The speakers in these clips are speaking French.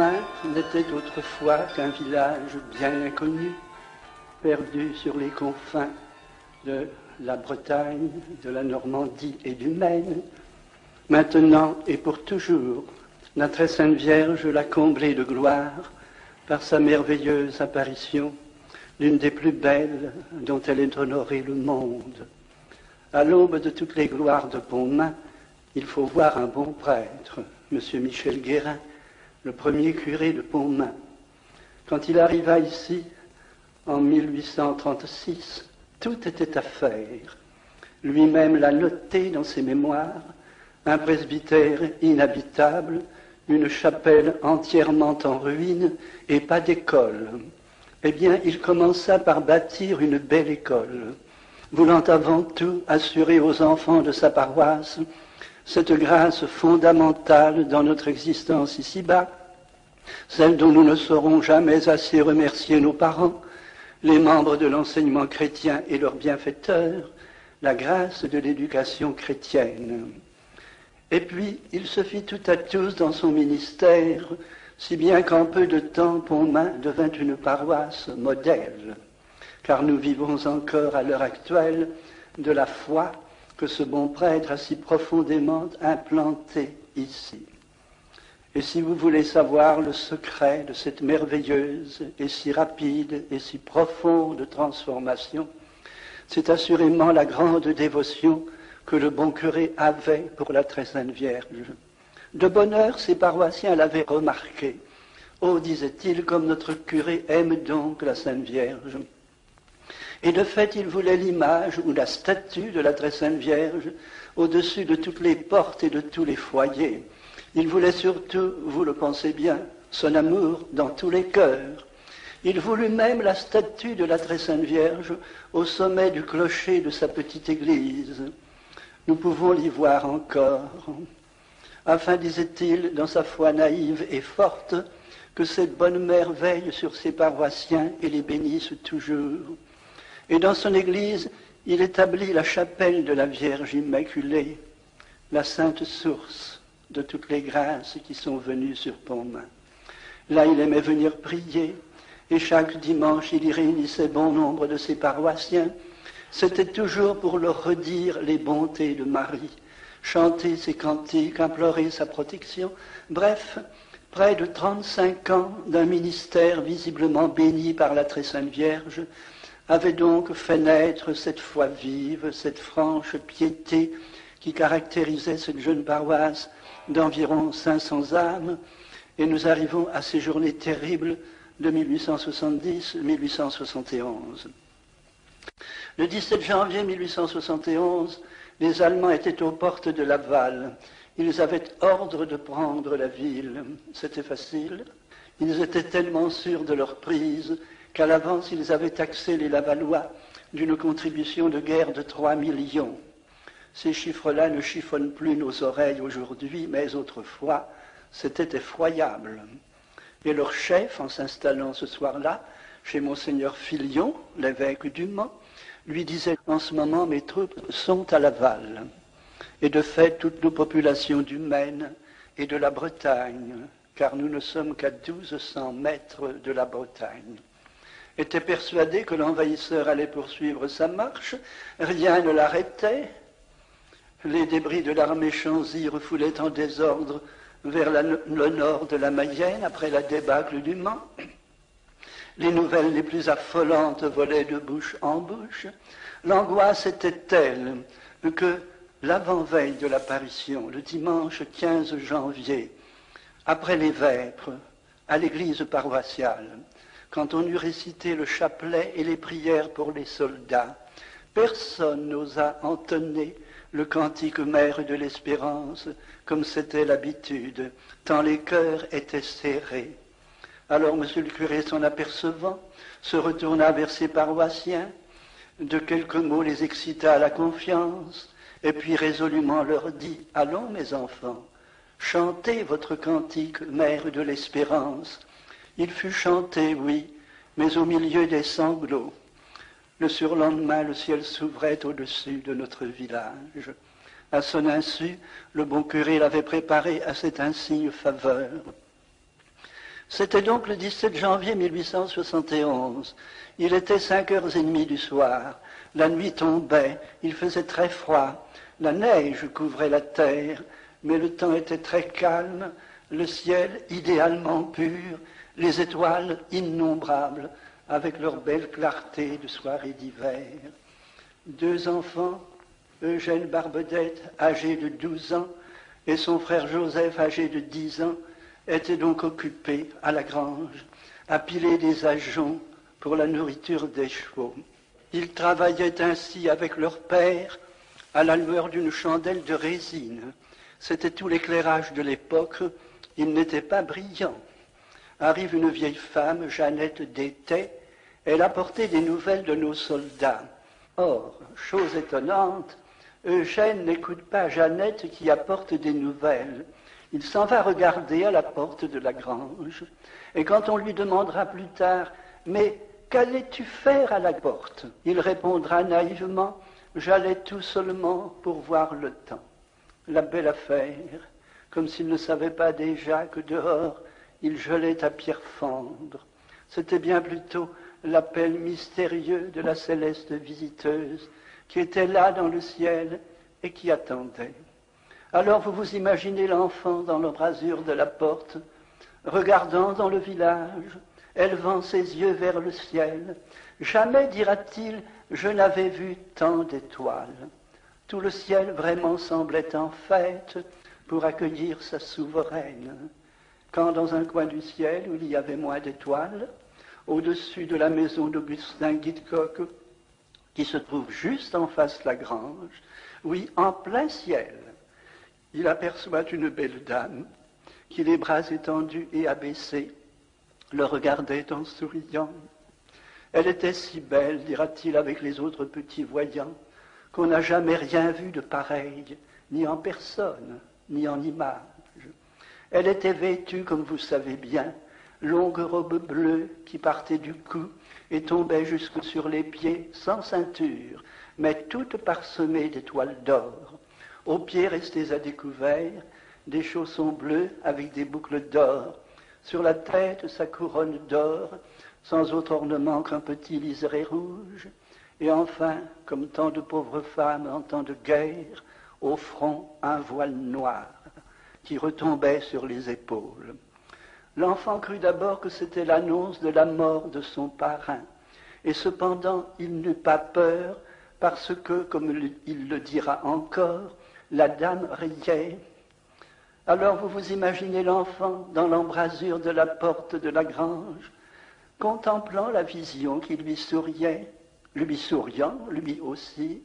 Pontmain n'était autrefois qu'un village bien inconnu, perdu sur les confins de la Bretagne, de la Normandie et du Maine. Maintenant et pour toujours, la très sainte Vierge l'a comblée de gloire par sa merveilleuse apparition, l'une des plus belles dont elle ait honoré le monde. À l'aube de toutes les gloires de Pontmain, il faut voir un bon prêtre, M. Michel Guérin, le premier curé de Pontmain. Quand il arriva ici, en 1836, tout était à faire. Lui-même l'a noté dans ses mémoires, un presbytère inhabitable, une chapelle entièrement en ruine et pas d'école. Eh bien, il commença par bâtir une belle école, voulant avant tout assurer aux enfants de sa paroisse cette grâce fondamentale dans notre existence ici-bas, celle dont nous ne saurons jamais assez remercier nos parents, les membres de l'enseignement chrétien et leurs bienfaiteurs, la grâce de l'éducation chrétienne. Et puis, il se fit tout à tous dans son ministère, si bien qu'en peu de temps, Pontmain devint une paroisse modèle, car nous vivons encore à l'heure actuelle de la foi que ce bon prêtre a si profondément implanté ici. Et si vous voulez savoir le secret de cette merveilleuse et si rapide et si profonde transformation, c'est assurément la grande dévotion que le bon curé avait pour la très sainte Vierge. De bonne heure, ses paroissiens l'avaient remarqué. « Oh, disait-il, comme notre curé aime donc la Sainte Vierge !» Et de fait, il voulait l'image ou la statue de la très sainte Vierge au-dessus de toutes les portes et de tous les foyers. Il voulait surtout, vous le pensez bien, son amour dans tous les cœurs. Il voulut même la statue de la très sainte Vierge au sommet du clocher de sa petite église. Nous pouvons l'y voir encore, afin, disait-il, dans sa foi naïve et forte, que cette bonne mère veille sur ses paroissiens et les bénisse toujours. Et dans son église, il établit la chapelle de la Vierge Immaculée, la sainte source de toutes les grâces qui sont venues sur Pontmain. Là, il aimait venir prier, et chaque dimanche, il y réunissait bon nombre de ses paroissiens. C'était toujours pour leur redire les bontés de Marie, chanter ses cantiques, implorer sa protection. Bref, près de 35 ans d'un ministère visiblement béni par la très sainte Vierge, avait donc fait naître cette foi vive, cette franche piété qui caractérisait cette jeune paroisse d'environ 500 âmes, et nous arrivons à ces journées terribles de 1870-1871. Le 17 janvier 1871, les Allemands étaient aux portes de Laval. Ils avaient ordre de prendre la ville. C'était facile. Ils étaient tellement sûrs de leur prise qu'à l'avance, ils avaient taxé les Lavallois d'une contribution de guerre de 3 millions. Ces chiffres-là ne chiffonnent plus nos oreilles aujourd'hui, mais autrefois, c'était effroyable. Et leur chef, en s'installant ce soir-là, chez Monseigneur Filion, l'évêque du Mans, lui disait « En ce moment, mes troupes sont à Laval. » Et de fait, toutes nos populations du Maine et de la Bretagne, car nous ne sommes qu'à 1200 mètres de la Bretagne, était persuadé que l'envahisseur allait poursuivre sa marche, rien ne l'arrêtait. Les débris de l'armée Chanzy refoulaient en désordre vers le nord de la Mayenne après la débâcle du Mans. Les nouvelles les plus affolantes volaient de bouche en bouche. L'angoisse était telle que l'avant-veille de l'apparition, le dimanche 15 janvier, après les vêpres, à l'église paroissiale, quand on eut récité le chapelet et les prières pour les soldats, personne n'osa entonner le cantique mère de l'espérance, comme c'était l'habitude, tant les cœurs étaient serrés. Alors monsieur le curé, s'en apercevant, se retourna vers ses paroissiens, de quelques mots les excita à la confiance, et puis résolument leur dit « Allons, mes enfants, chantez votre cantique mère de l'espérance ». Il fut chanté, oui, mais au milieu des sanglots. Le surlendemain, le ciel s'ouvrait au-dessus de notre village. À son insu, le bon curé l'avait préparé à cet insigne faveur. C'était donc le 17 janvier 1871. Il était 5h30 du soir. La nuit tombait, il faisait très froid. La neige couvrait la terre, mais le temps était très calme, le ciel idéalement pur, les étoiles innombrables, avec leur belle clarté de soirée d'hiver. 2 enfants, Eugène Barbedette, âgé de 12 ans, et son frère Joseph, âgé de 10 ans, étaient donc occupés à la grange, à piler des ajoncs pour la nourriture des chevaux. Ils travaillaient ainsi avec leur père à la lueur d'une chandelle de résine. C'était tout l'éclairage de l'époque, il n'était pas brillant. Arrive une vieille femme, Jeannette Détais, elle apportait des nouvelles de nos soldats. Or, chose étonnante, Eugène n'écoute pas Jeannette qui apporte des nouvelles. Il s'en va regarder à la porte de la grange. Et quand on lui demandera plus tard « Mais qu'allais-tu faire à la porte ?» il répondra naïvement « J'allais tout seulement pour voir le temps. » La belle affaire, comme s'il ne savait pas déjà que dehors, il gelait à pierre fendre. C'était bien plutôt l'appel mystérieux de la céleste visiteuse qui était là dans le ciel et qui attendait. Alors vous vous imaginez l'enfant dans l'embrasure de la porte, regardant dans le village, élevant ses yeux vers le ciel. Jamais, dira-t-il, je n'avais vu tant d'étoiles. Tout le ciel vraiment semblait en fête pour accueillir sa souveraine. Quand dans un coin du ciel où il y avait moins d'étoiles, au-dessus de la maison d'Augustin Guitcoq, qui se trouve juste en face de la grange, oui, en plein ciel, il aperçoit une belle dame qui, les bras étendus et abaissés, le regardait en souriant. Elle était si belle, dira-t-il avec les autres petits voyants, qu'on n'a jamais rien vu de pareil, ni en personne, ni en image. Elle était vêtue, comme vous savez bien, longue robe bleue qui partait du cou et tombait jusque sur les pieds, sans ceinture, mais toute parsemée d'étoiles d'or. Aux pieds restés à découvert, des chaussons bleus avec des boucles d'or. Sur la tête, sa couronne d'or, sans autre ornement qu'un petit liseré rouge. Et enfin, comme tant de pauvres femmes en temps de guerre, au front, un voile noir qui retombait sur les épaules. L'enfant crut d'abord que c'était l'annonce de la mort de son parrain. Et cependant, il n'eut pas peur, parce que, comme il le dira encore, la dame riait. Alors vous vous imaginez l'enfant dans l'embrasure de la porte de la grange, contemplant la vision qui lui souriait, lui souriant, lui aussi,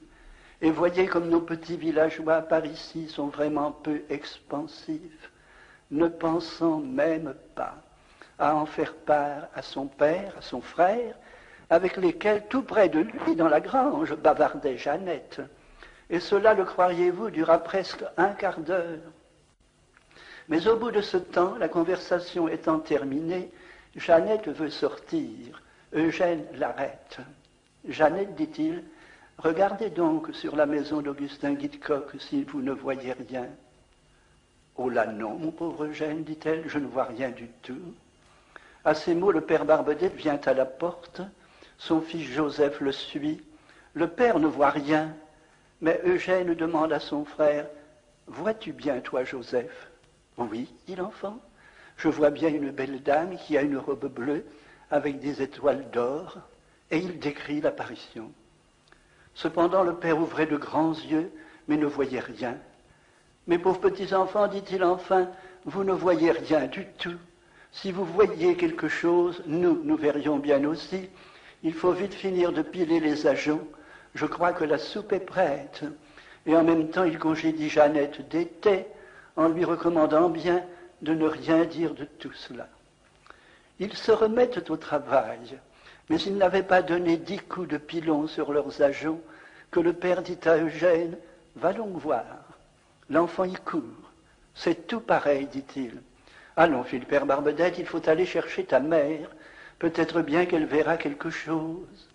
et voyez comme nos petits villageois par ici sont vraiment peu expansifs, ne pensant même pas à en faire part à son père, à son frère, avec lesquels, tout près de lui, dans la grange, bavardait Jeannette. Et cela, le croiriez-vous, dura presque un quart d'heure. Mais au bout de ce temps, la conversation étant terminée, Jeannette veut sortir. Eugène l'arrête. Jeannette, dit-il, regardez donc sur la maison d'Augustin Guitcoq si vous ne voyez rien. Oh là non, mon pauvre Eugène, dit-elle, je ne vois rien du tout. À ces mots, le père Barbedette vient à la porte, son fils Joseph le suit. Le père ne voit rien, mais Eugène demande à son frère, « Vois-tu bien, toi, Joseph ?»« Oui, dit l'enfant, je vois bien une belle dame qui a une robe bleue avec des étoiles d'or. » Et il décrit l'apparition. Cependant, le père ouvrait de grands yeux, mais ne voyait rien. « Mes pauvres petits-enfants, dit-il enfin, vous ne voyez rien du tout. Si vous voyiez quelque chose, nous verrions bien aussi. Il faut vite finir de piler les ajoncs. Je crois que la soupe est prête. » Et en même temps, il congédie Jeannette Détais en lui recommandant bien de ne rien dire de tout cela. Ils se remettent au travail, mais ils n'avaient pas donné 10 coups de pilon sur leurs ajoncs que le père dit à Eugène, « Va donc voir. » L'enfant y court. « C'est tout pareil, dit-il. »« Allons, fit le père Barbedette, il faut aller chercher ta mère. Peut-être bien qu'elle verra quelque chose. »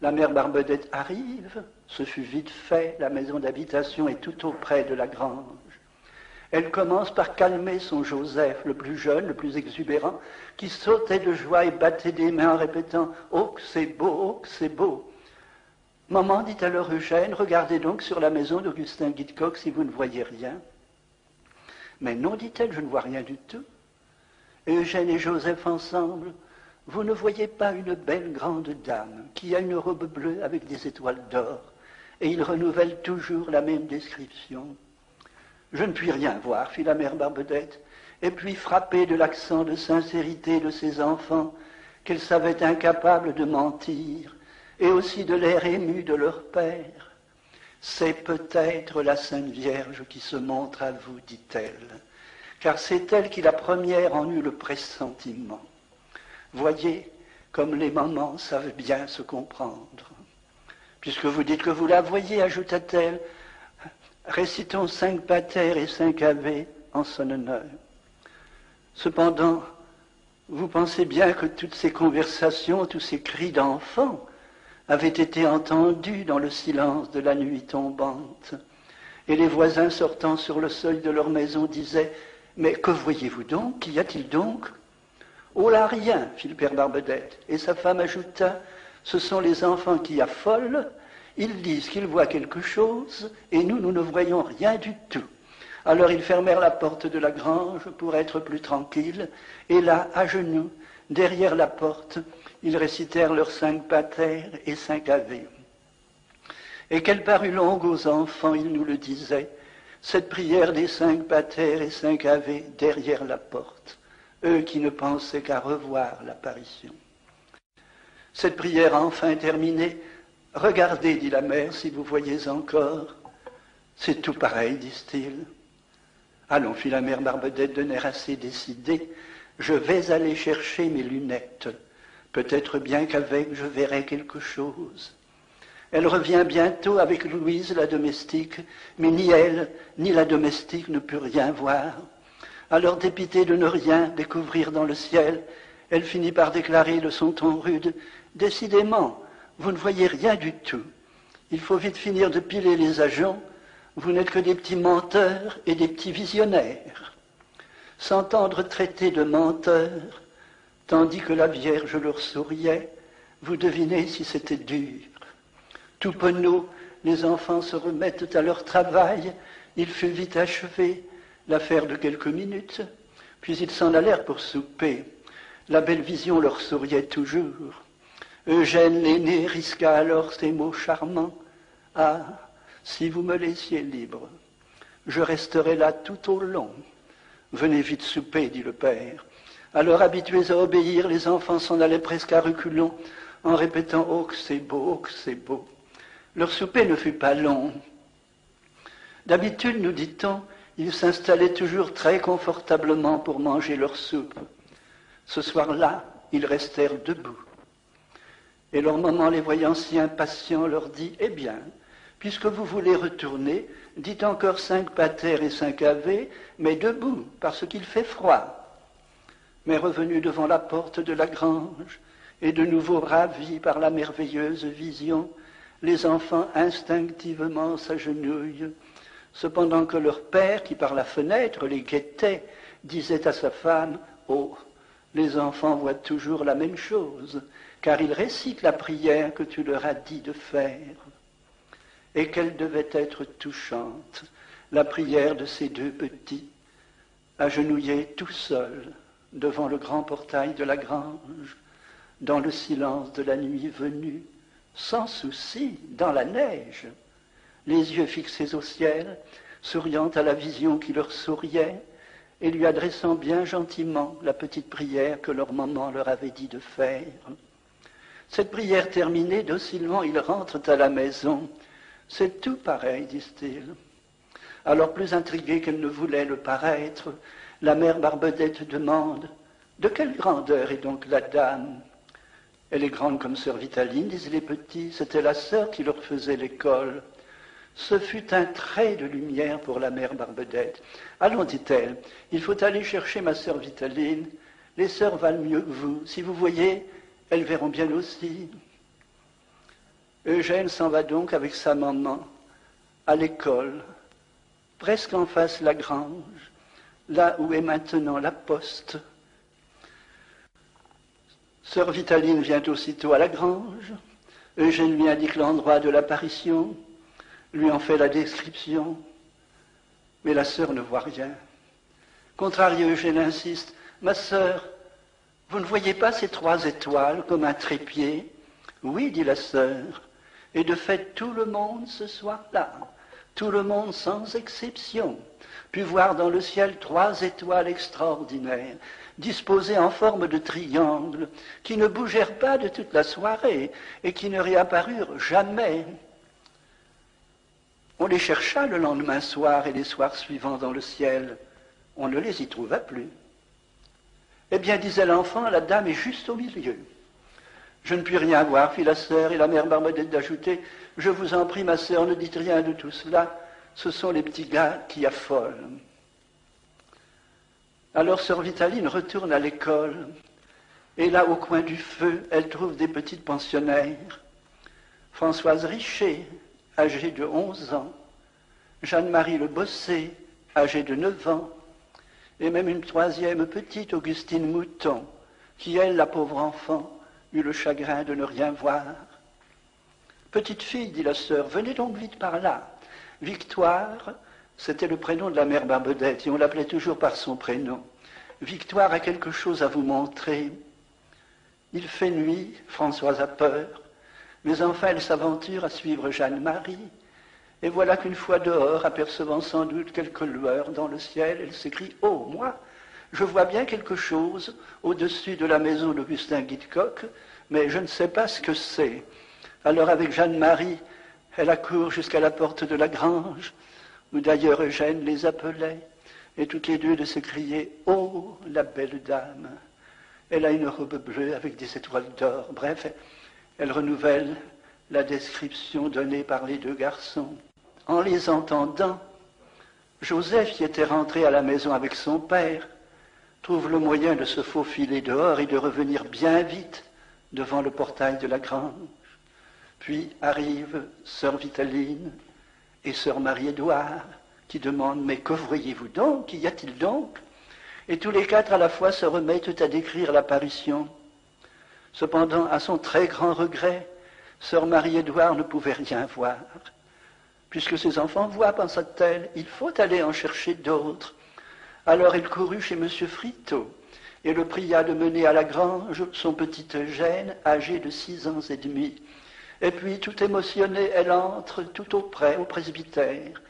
La mère Barbedette arrive, ce fut vite fait, la maison d'habitation est tout auprès de la grange. Elle commence par calmer son Joseph, le plus jeune, le plus exubérant, qui sautait de joie et battait des mains en répétant « Oh, que c'est beau, oh, que c'est beau !» Maman, dit alors Eugène, regardez donc sur la maison d'Augustin Guitcoq si vous ne voyez rien. Mais non, dit-elle, je ne vois rien du tout. Eugène et Joseph ensemble, vous ne voyez pas une belle grande dame qui a une robe bleue avec des étoiles d'or, et il renouvelle toujours la même description. Je ne puis rien voir, fit la mère Barbedette, et puis frappée de l'accent de sincérité de ses enfants, qu'elle savait incapables de mentir, et aussi de l'air ému de leur père. C'est peut-être la Sainte Vierge qui se montre à vous, dit-elle, car c'est elle qui la première en eut le pressentiment. Voyez comme les mamans savent bien se comprendre. Puisque vous dites que vous la voyez, ajouta-t-elle, récitons 5 pater et 5 ave en son honneur. Cependant, vous pensez bien que toutes ces conversations, tous ces cris d'enfants avaient été entendus dans le silence de la nuit tombante. Et les voisins sortant sur le seuil de leur maison disaient « Mais que voyez-vous donc? Qu'y a-t-il donc ?» « Oh là, rien, fit le père Barbedette. Et sa femme ajouta « Ce sont les enfants qui affolent. Ils disent qu'ils voient quelque chose, et nous ne voyons rien du tout. » Alors ils fermèrent la porte de la grange pour être plus tranquilles, et là, à genoux, derrière la porte, ils récitèrent leurs 5 pater et 5 ave. Et qu'elle parut longue aux enfants, ils nous le disaient, cette prière des 5 pater et 5 ave derrière la porte, eux qui ne pensaient qu'à revoir l'apparition. Cette prière enfin terminée, « Regardez, dit la mère, si vous voyez encore. » « C'est tout pareil, disent-ils. »« Allons, fit la mère Barbedette d'un air assez décidé, je vais aller chercher mes lunettes. Peut-être bien qu'avec je verrai quelque chose. » Elle revient bientôt avec Louise, la domestique, mais ni elle, ni la domestique ne put rien voir. Alors, dépitée de ne rien découvrir dans le ciel, elle finit par déclarer de son ton rude « Décidément, vous ne voyez rien du tout. Il faut vite finir de piler les ajoncs. Vous n'êtes que des petits menteurs et des petits visionnaires. » S'entendre traiter de menteurs, tandis que la Vierge leur souriait, vous devinez si c'était dur. Tout penaud, les enfants se remettent à leur travail, il fut vite achevé, l'affaire de quelques minutes, puis ils s'en allèrent pour souper. La belle vision leur souriait toujours. Eugène l'aîné risqua alors ces mots charmants. « Ah, si vous me laissiez libre, je resterai là tout au long. » « Venez vite souper, dit le père. Alors, habitués à obéir, les enfants s'en allaient presque à reculons, en répétant « Oh, que c'est beau, oh, que c'est beau !» Leur souper ne fut pas long. D'habitude, nous dit-on, ils s'installaient toujours très confortablement pour manger leur soupe. Ce soir-là, ils restèrent debout. Et leur maman, les voyant si impatients, leur dit « Eh bien, puisque vous voulez retourner, dites encore 5 pater et 5 ave, mais debout, parce qu'il fait froid. » Mais revenus devant la porte de la grange, et de nouveau ravis par la merveilleuse vision, les enfants instinctivement s'agenouillent, cependant que leur père, qui par la fenêtre les guettait, disait à sa femme « Oh, les enfants voient toujours la même chose, car ils récitent la prière que tu leur as dit de faire. » Et qu'elle devait être touchante, la prière de ces 2 petits, agenouillés tout seuls devant le grand portail de la grange, dans le silence de la nuit venue, sans souci, dans la neige, les yeux fixés au ciel, souriant à la vision qui leur souriait, et lui adressant bien gentiment la petite prière que leur maman leur avait dit de faire. Cette prière terminée, docilement, ils rentrent à la maison. C'est tout pareil, disent-ils. Alors, plus intriguée qu'elle ne voulait le paraître, la mère Barbedette demande « De quelle grandeur est donc la dame ?» « Elle est grande comme sœur Vitaline, disent les petits, c'était la sœur qui leur faisait l'école. » Ce fut un trait de lumière pour la mère Barbedette. « Allons, dit-elle, il faut aller chercher ma sœur Vitaline. Les sœurs valent mieux que vous. Si vous voyez, elles verront bien aussi. » Eugène s'en va donc avec sa maman à l'école presque en face la grange, là où est maintenant la poste. Sœur Vitaline vient aussitôt à la grange. Eugène lui indique l'endroit de l'apparition, lui en fait la description, mais la sœur ne voit rien. Contrarié, Eugène insiste. « Ma sœur, vous ne voyez pas ces 3 étoiles comme un trépied ?» « Oui, dit la sœur, et de fait tout le monde ce soir-là, tout le monde sans exception, put voir dans le ciel 3 étoiles extraordinaires, disposées en forme de triangle, qui ne bougèrent pas de toute la soirée et qui ne réapparurent jamais. On les chercha le lendemain soir et les soirs suivants dans le ciel. On ne les y trouva plus. Eh bien, disait l'enfant, la dame est juste au milieu. Je ne puis rien voir, fit la sœur, et la mère Barbedette d'ajouter, je vous en prie, ma sœur, ne dites rien de tout cela, ce sont les petits gars qui affolent. Alors sœur Vitaline retourne à l'école, et là, au coin du feu, elle trouve des petites pensionnaires. Françoise Richer, âgée de 11 ans, Jeanne-Marie Le Bossé, âgée de 9 ans, et même une 3e petite, Augustine Mouton, qui, elle, la pauvre enfant, eut le chagrin de ne rien voir. « Petite fille, dit la sœur, venez donc vite par là. Victoire, c'était le prénom de la mère Barbedette, et on l'appelait toujours par son prénom. Victoire a quelque chose à vous montrer. Il fait nuit, Françoise a peur, mais enfin elle s'aventure à suivre Jeanne-Marie, et voilà qu'une fois dehors, apercevant sans doute quelques lueurs dans le ciel, elle s'écrie « Oh, moi, je vois bien quelque chose au-dessus de la maison d'Augustin Guitcoq, mais je ne sais pas ce que c'est. » Alors avec Jeanne-Marie, elle accourt jusqu'à la porte de la grange, où d'ailleurs Eugène les appelait, et toutes les deux de s'écrier « Oh, la belle dame !» Elle a une robe bleue avec des étoiles d'or. Bref, elle renouvelle la description donnée par les 2 garçons. En les entendant, Joseph, qui était rentré à la maison avec son père, trouve le moyen de se faufiler dehors et de revenir bien vite devant le portail de la grange. Puis arrivent sœur Vitaline et sœur Marie-Édouard, qui demandent « Mais que voyez-vous donc? Qu'y a-t-il donc ?» Et tous les 4 à la fois se remettent à décrire l'apparition. Cependant, à son très grand regret, sœur Marie-Édouard ne pouvait rien voir. Puisque ses enfants voient, pensa-t-elle, il faut aller en chercher d'autres. Alors elle courut chez M. Friteau et le pria de mener à la grange son petit Eugène, âgé de 6 ans et demi. Et puis, tout émotionnée, elle entre tout auprès, au presbytère.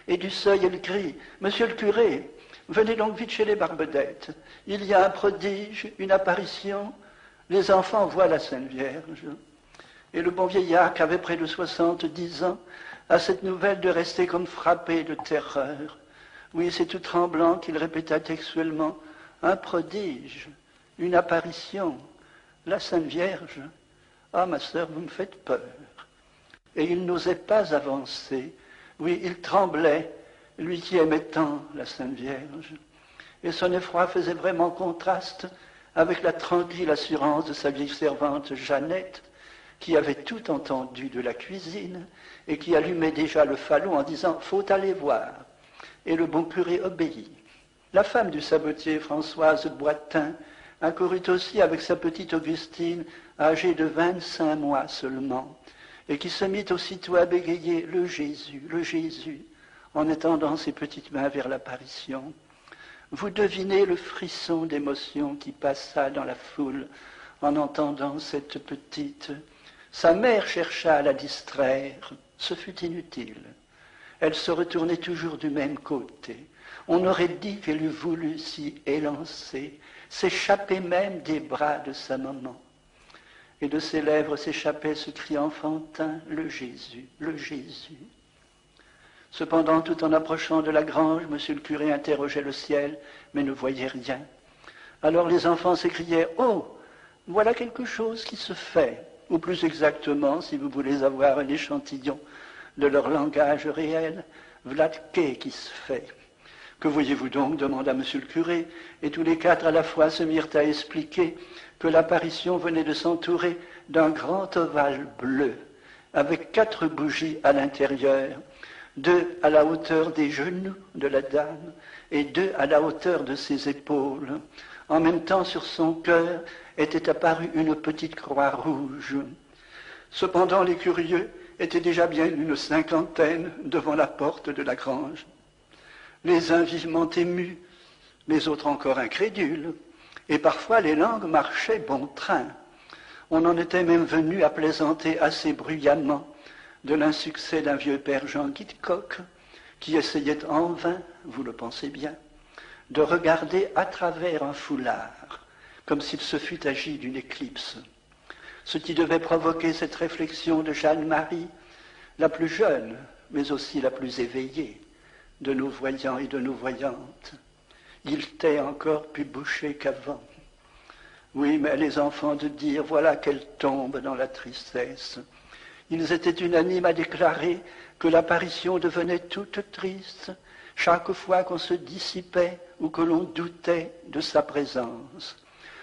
Et du seuil, elle crie « Monsieur le curé, venez donc vite chez les Barbedettes. Il y a un prodige, une apparition. Les enfants voient la Sainte Vierge. » Et le bon vieillard, qui avait près de 70 ans, a cette nouvelle de rester comme frappé de terreur. Oui, c'est tout tremblant qu'il répéta textuellement « Un prodige, une apparition, la Sainte Vierge. Ah, ma sœur, vous me faites peur. » Et il n'osait pas avancer. Oui, il tremblait, lui qui aimait tant la Sainte Vierge. Et son effroi faisait vraiment contraste avec la tranquille assurance de sa vieille servante Jeannette, qui avait tout entendu de la cuisine et qui allumait déjà le falot en disant « Faut aller voir ». Et le bon curé obéit. La femme du sabotier, Françoise Boitin, accourut aussi avec sa petite Augustine, âgée de 25 mois seulement, et qui se mit aussitôt à bégayer « le Jésus », en étendant ses petites mains vers l'apparition. Vous devinez le frisson d'émotion qui passa dans la foule en entendant cette petite. Sa mère chercha à la distraire, ce fut inutile. Elle se retournait toujours du même côté. On aurait dit qu'elle eût voulu s'y élancer, s'échapper même des bras de sa maman. Et de ses lèvres s'échappait ce cri enfantin, « le Jésus, le Jésus ». Cependant, tout en approchant de la grange, monsieur le curé interrogeait le ciel, mais ne voyait rien. Alors les enfants s'écriaient « Oh, voilà quelque chose qui se fait !» Ou plus exactement, si vous voulez avoir un échantillon de leur langage réel, v'là qui se fait. Que voyez-vous donc demanda monsieur le curé, et tous les 4 à la fois se mirent à expliquer que l'apparition venait de s'entourer d'un grand ovale bleu, avec 4 bougies à l'intérieur, 2 à la hauteur des genoux de la dame et 2 à la hauteur de ses épaules. En même temps, sur son cœur était apparue une petite croix rouge. Cependant, les curieux étaient déjà bien une cinquantaine devant la porte de la grange. Les uns vivement émus, les autres encore incrédules, et parfois les langues marchaient bon train. On en était même venu à plaisanter assez bruyamment de l'insuccès d'un vieux père Jean Guitcoq, qui essayait en vain, vous le pensez bien, de regarder à travers un foulard, comme s'il se fût agi d'une éclipse. Ce qui devait provoquer cette réflexion de Jeanne-Marie, la plus jeune, mais aussi la plus éveillée, de nos voyants et de nos voyantes. Il t'est encore plus bouché qu'avant. Oui, mais les enfants de dire, voilà qu'elles tombent dans la tristesse. Ils étaient unanimes à déclarer que l'apparition devenait toute triste chaque fois qu'on se dissipait ou que l'on doutait de sa présence.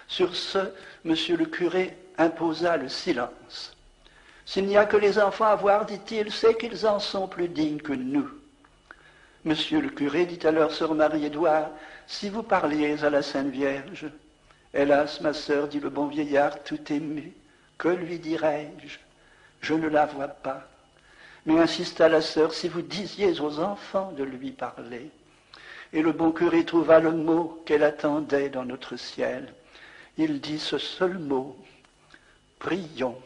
Sur ce, monsieur le curé imposa le silence. S'il n'y a que les enfants à voir, dit-il, c'est qu'ils en sont plus dignes que nous. Monsieur le curé, dit alors sœur Marie-Édouard, si vous parliez à la Sainte Vierge. Hélas, ma sœur, dit le bon vieillard tout ému, que lui dirais-je? Je ne la vois pas. Mais insista la sœur, si vous disiez aux enfants de lui parler. Et le bon curé trouva le mot qu'elle attendait dans notre ciel. Il dit ce seul mot, prions.